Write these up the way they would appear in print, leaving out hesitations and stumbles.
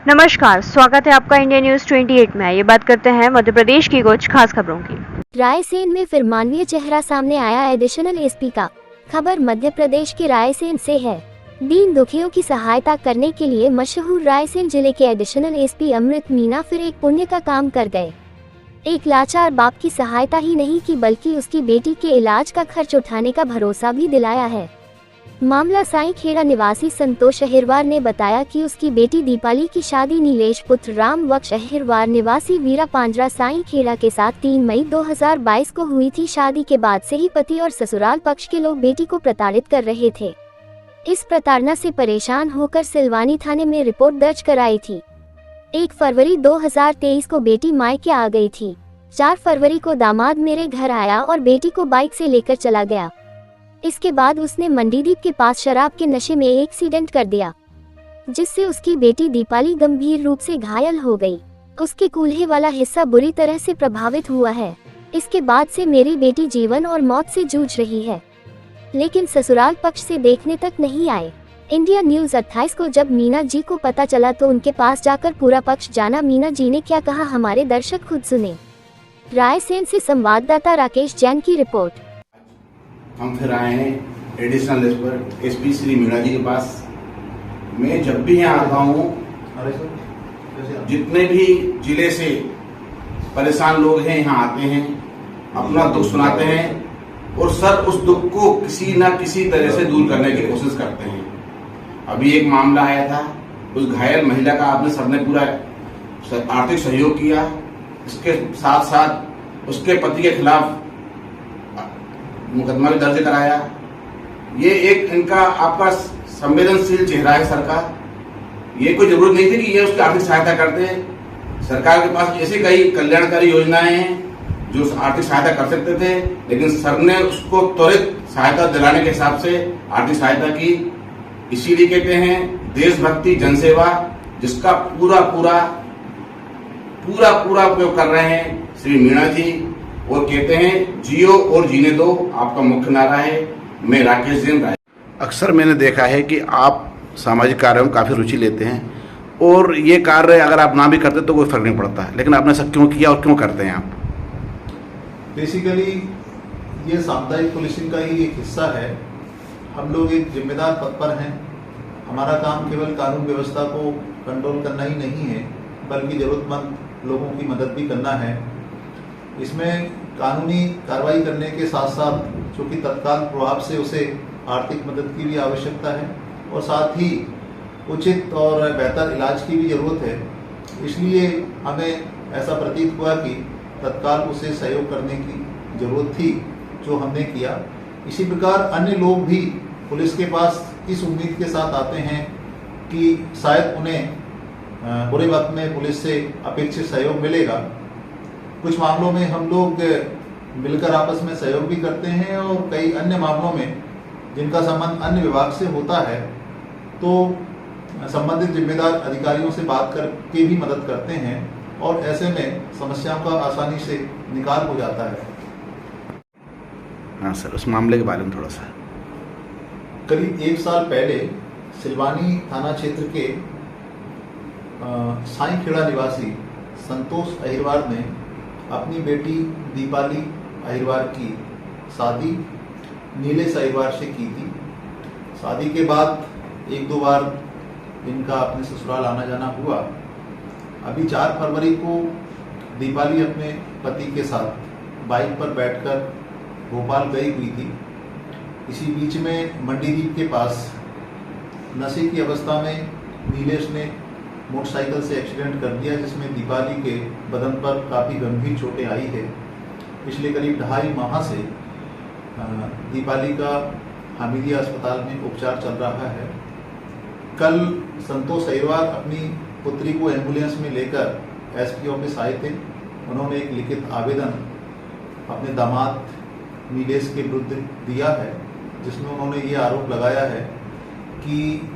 नमस्कार, स्वागत है आपका इंडिया न्यूज 28 में। ये बात करते हैं मध्य प्रदेश की कुछ खास खबरों की। रायसेन में फिर मानवीय चेहरा सामने आया एडिशनल एसपी का। खबर मध्य प्रदेश के रायसेन से है। दीन दुखियों की सहायता करने के लिए मशहूर रायसेन जिले के एडिशनल एसपी अमृत मीना फिर एक पुण्य का काम कर गए। एक लाचार बाप की सहायता ही नहीं की बल्कि उसकी बेटी के इलाज का खर्च उठाने का भरोसा भी दिलाया है। मामला साई खेड़ा निवासी संतोष अहिरवार ने बताया कि उसकी बेटी दीपाली की शादी नीलेश पुत्र राम वक्ष अहिरवार निवासी वीरा पांजरा साई खेड़ा के साथ 3 मई 2022 को हुई थी। शादी के बाद से ही पति और ससुराल पक्ष के लोग बेटी को प्रताड़ित कर रहे थे। इस प्रताड़ना से परेशान होकर सिलवानी थाने में रिपोर्ट दर्ज कराई थी। 1 फरवरी 2023 को बेटी मायके आ गई थी। 4 फरवरी को दामाद मेरे घर आया और बेटी को बाइक से लेकर चला गया। इसके बाद उसने मंडीदीप के पास शराब के नशे में एक्सीडेंट कर दिया, जिससे उसकी बेटी दीपाली गंभीर रूप से घायल हो गई। उसके कूल्हे वाला हिस्सा बुरी तरह से प्रभावित हुआ है। इसके बाद से मेरी बेटी जीवन और मौत से जूझ रही है, लेकिन ससुराल पक्ष से देखने तक नहीं आए। इंडिया न्यूज 28 को जब मीना जी को पता चला तो उनके पास जाकर पूरा पक्ष जाना। मीना जी ने क्या कहा, हमारे दर्शक खुद सुने। रायसेन से संवाददाता राकेश जैन की रिपोर्ट। हम फिर आए हैं एडिशनल एसपी श्री मीणा जी के पास। मैं जब भी यहाँ आता हूँ, जितने भी जिले से परेशान लोग हैं यहाँ आते हैं, अपना दुख सुनाते हैं और सर उस दुख को किसी न किसी तरह से दूर करने की कोशिश करते हैं। अभी एक मामला आया था, उस घायल महिला का आपने सबने पूरा आर्थिक सहयोग किया। इसके साथ साथ उसके पति के खिलाफ मुकदमा भी दर्ज कराया। ये एक इनका आपका संवेदनशील चेहरा है सर का। ये कोई जरूरत नहीं थी कि ये उसकी आर्थिक सहायता करते। सरकार के पास ऐसी कई कल्याणकारी योजनाएं हैं जो आर्थिक सहायता कर सकते थे, लेकिन सर ने उसको त्वरित सहायता दिलाने के हिसाब से आर्थिक सहायता की। इसीलिए कहते हैं देशभक्ति जनसेवा, जिसका पूरा उपयोग कर रहे हैं श्री मीणा जी। और कहते हैं जियो और जीने दो, आपका मुख्य नारा है। मैं राकेश जैन। अक्सर मैंने देखा है कि आप सामाजिक कार्यों में काफ़ी रुचि लेते हैं और ये कार्य अगर आप ना भी करते तो कोई फर्क नहीं पड़ता, लेकिन आपने ऐसा क्यों किया और क्यों करते हैं आप? बेसिकली ये सामुदायिक पुलिसिंग का ही एक हिस्सा है। हम लोग एक जिम्मेदार पद पर हैं। हमारा काम केवल कानून व्यवस्था को कंट्रोल करना ही नहीं है, बल्कि ज़रूरतमंद लोगों की मदद भी करना है। इसमें कानूनी कार्रवाई करने के साथ साथ चूँकि तत्काल प्रभाव से उसे आर्थिक मदद की भी आवश्यकता है और साथ ही उचित और बेहतर इलाज की भी ज़रूरत है। इसलिए हमें ऐसा प्रतीत हुआ कि तत्काल उसे सहयोग करने की ज़रूरत थी, जो हमने किया। इसी प्रकार अन्य लोग भी पुलिस के पास इस उम्मीद के साथ आते हैं कि शायद उन्हें बुरे वक्त में पुलिस से अपेक्षित सहयोग मिलेगा। कुछ मामलों में हम लोग मिलकर आपस में सहयोग भी करते हैं और कई अन्य मामलों में जिनका संबंध अन्य विभाग से होता है तो संबंधित जिम्मेदार अधिकारियों से बात करके भी मदद करते हैं और ऐसे में समस्याओं का आसानी से निकाल हो जाता है। हाँ सर, उस मामले के बारे में थोड़ा सा। करीब 1 साल पहले सिलवानी थाना क्षेत्र के साई खेड़ा निवासी संतोष अहिरवार ने अपनी बेटी दीपाली अहिरवार की शादी नीलेश अहिरवार से की थी। शादी के बाद 1-2 बार इनका अपने ससुराल आना जाना हुआ। अभी 4 फरवरी को दीपाली अपने पति के साथ बाइक पर बैठकर भोपाल गई हुई थी। इसी बीच में मंडीदीप के पास नशे की अवस्था में नीलेश ने मोटरसाइकिल से एक्सीडेंट कर दिया, जिसमें दीपाली के बदन पर काफ़ी गंभीर चोटें आई है। पिछले करीब 2.5 माह से दीपाली का हमीदिया अस्पताल में उपचार चल रहा है। कल संतोष अहिरवार अपनी पुत्री को एम्बुलेंस में लेकर एसपी ऑफिस आए थे। उन्होंने एक लिखित आवेदन अपने दामाद नीलेश के विरुद्ध दिया है, जिसमें उन्होंने ये आरोप लगाया है कि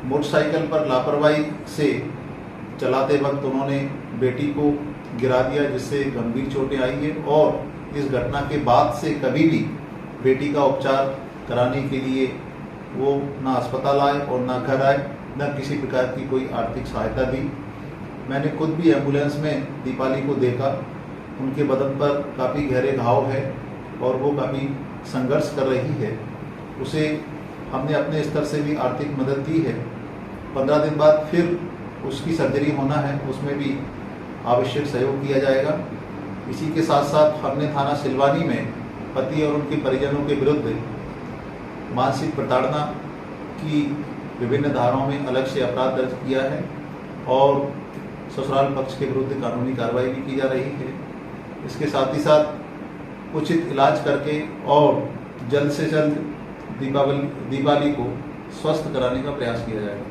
मोटरसाइकिल पर लापरवाही से चलाते वक्त उन्होंने बेटी को गिरा दिया, जिससे गंभीर चोटें आई है और इस घटना के बाद से कभी भी बेटी का उपचार कराने के लिए वो ना अस्पताल आए और ना घर आए। न किसी प्रकार की कोई आर्थिक सहायता दी। मैंने खुद भी एम्बुलेंस में दीपाली को देखा, उनके बदन पर काफ़ी गहरे घाव है और वो काफ़ी संघर्ष कर रही है। उसे हमने अपने स्तर से भी आर्थिक मदद दी है। 15 दिन बाद फिर उसकी सर्जरी होना है, उसमें भी आवश्यक सहयोग किया जाएगा। इसी के साथ साथ हमने थाना सिलवानी में पति और उनके परिजनों के विरुद्ध मानसिक प्रताड़ना की विभिन्न धाराओं में अलग से अपराध दर्ज किया है और ससुराल पक्ष के विरुद्ध कानूनी कार्रवाई भी की जा रही है। इसके साथ ही साथ उचित इलाज करके और जल्द से जल्द दीपावली को स्वस्थ कराने का प्रयास किया जाएगा।